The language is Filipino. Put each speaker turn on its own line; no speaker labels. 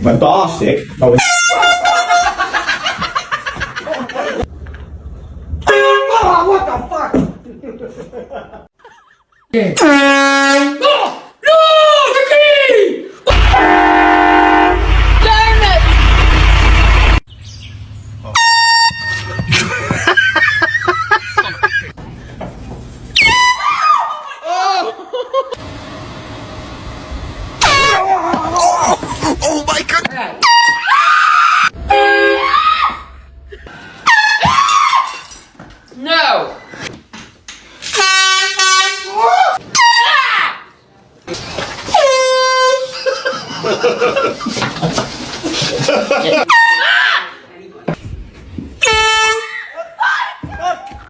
Fantastic. Oh,
What the fuck?
Oh my god!
No!